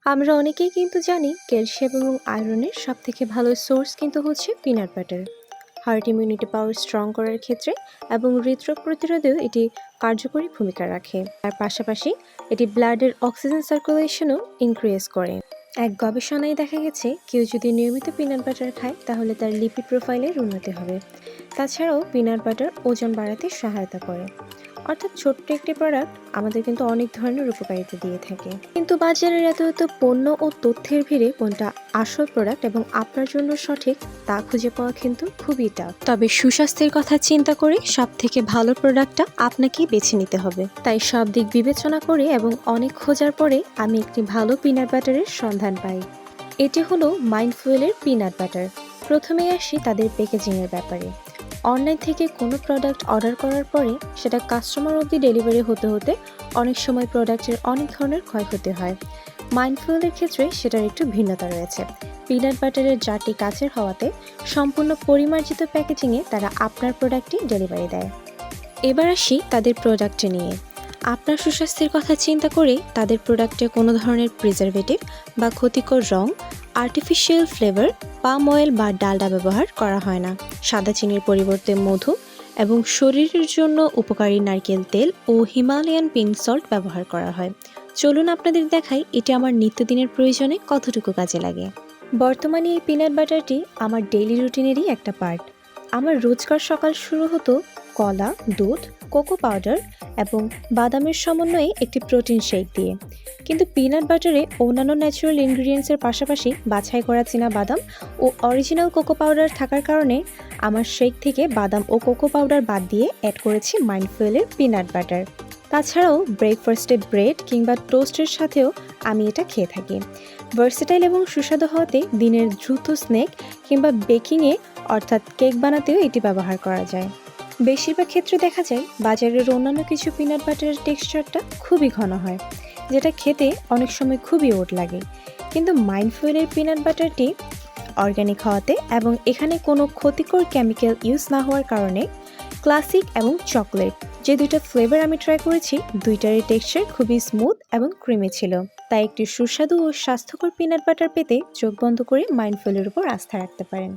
আমরা অনেকেই কিন্তু জানি ক্যালসিয়াম এবং আয়রনের সবথেকে ভালো সোর্স কিন্তু হচ্ছে peanut butter. Heart immunity power strong করার ক্ষেত্রে এবং হৃদরোগ প্রতিরোধেও এটি কার্যকরী ভূমিকা রাখে। তার পাশাপাশি এটি ব্লাডের অক্সিজেন সার্কুলেশনও ইনক্রিজ করে। এক গবেষণায় দেখা গেছে কেউ যদি নিয়মিত পিনাট বাটার খায় তাহলে তার লিপিড প্রোফাইলের উন্নতি হবে। তাছাড়াও পিনাট বাটার ওজন বাড়াতে সহায়তা করে। অর্থাৎ ছোট্ট একটি প্রোডাক্ট আমাদের কিন্তু অনেক ধরনের উপকারিতা দিয়ে থাকে। কিন্তু বাজারের এত এত পণ্য ও তথ্যের ভিড়ে কোনটা আসল প্রোডাক্ট এবং আপনার জন্য সঠিক তা খুঁজে পাওয়া কিন্তু খুবই টাফ। তবে সুস্বাস্থ্যের কথা চিন্তা করে সব থেকে ভালো প্রোডাক্টটা আপনাকেই বেছে নিতে হবে। তাই সব দিক বিবেচনা করে এবং অনেক খোঁজার পরে আমি একটি ভালো পিনাট বাটারের সন্ধান পাই। এটি হলো মাইন্ডফুলের পিনাট বাটার। প্রথমে আসি তাদের প্যাকেজিংয়ের ব্যাপারে। অনলাইন থেকে কোনো প্রোডাক্ট অর্ডার করার পরে সেটা কাস্টমার অবধি ডেলিভারি হতে হতে অনেক সময় প্রোডাক্টের অনেক ধরনের ক্ষয়ক্ষতি হয়। মাইন্ডফুলের ক্ষেত্রে সেটার একটু ভিন্নতা রয়েছে। পিনাট বাটারের জারটি কাচের হওয়াতে সম্পূর্ণ পরিমার্জিত প্যাকেজিংয়ে তারা আপনার প্রোডাক্টটি ডেলিভারি দেয়। এবার আসি তাদের প্রোডাক্টে নিয়ে। আপনার সুস্বাস্থ্যের কথা চিন্তা করে তাদের প্রোডাক্টে কোনো ধরনের প্রিজারভেটিভ বা ক্ষতিকর রং, আর্টিফিশিয়াল ফ্লেভার, পাম অয়েল বা ডালডা ব্যবহার করা হয় না। সাদা চিনির পরিবর্তে মধু এবং শরীরের জন্য উপকারী নারকেল তেল ও হিমালয়ান পিঙ্ক সল্ট ব্যবহার করা হয়। চলুন আপনাদের দেখাই এটি আমার নিত্যদিনের প্রয়োজনে কতটুকু কাজে লাগে। বর্তমানে এই পিনাট বাটারটি আমার ডেইলি রুটিনেরই একটা পার্ট। আমার রোজকার সকাল শুরু হতো কলা, দুধ, কোকো পাউডার এবং বাদামের সমন্বয়ে একটি প্রোটিন শেক দিয়ে। কিন্তু পিনাট বাটারে অন্যান্য ন্যাচারাল ইনগ্রিডিয়েন্টসের পাশাপাশি বাছাই করা চীনা বাদাম ও অরিজিনাল কোকো পাউডার থাকার কারণে আমার শেক থেকে বাদাম ও কোকো পাউডার বাদ দিয়ে অ্যাড করেছি মাইন্ডফুলের পিনাট বাটার। তাছাড়াও ব্রেকফাস্টে ব্রেড কিংবা টোস্টের সাথেও আমি এটা খেয়ে থাকি। ভার্সেটাইল এবং সুস্বাদু হওয়াতে দিনের দ্রুত স্ন্যাক কিংবা বেকিংয়ে অর্থাৎ কেক বানাতেও এটি ব্যবহার করা যায়। বেশিরভাগ ক্ষেত্রে দেখা যায় বাজারের অন্যান্য কিছু পিনাট বাটারের টেক্সচারটা খুবই ঘন হয়, যেটা খেতে অনেক সময় খুবই ওড লাগে। কিন্তু মাইন্ডফুলের পিনাট বাটারটি অর্গ্যানিক হওয়াতে এবং এখানে কোনো ক্ষতিকর কেমিক্যাল ইউজ না হওয়ার কারণে ক্লাসিক এবং চকলেট যে দুইটা ফ্লেভার আমি ট্রাই করেছি দুইটারই টেক্সচার খুবই স্মুথ এবং ক্রিমি ছিল। তাই একটি সুস্বাদু ও স্বাস্থ্যকর পিনাট বাটার পেতে চোখ বন্ধ করে মাইন্ডফুলের উপর আস্থা রাখতে পারেন।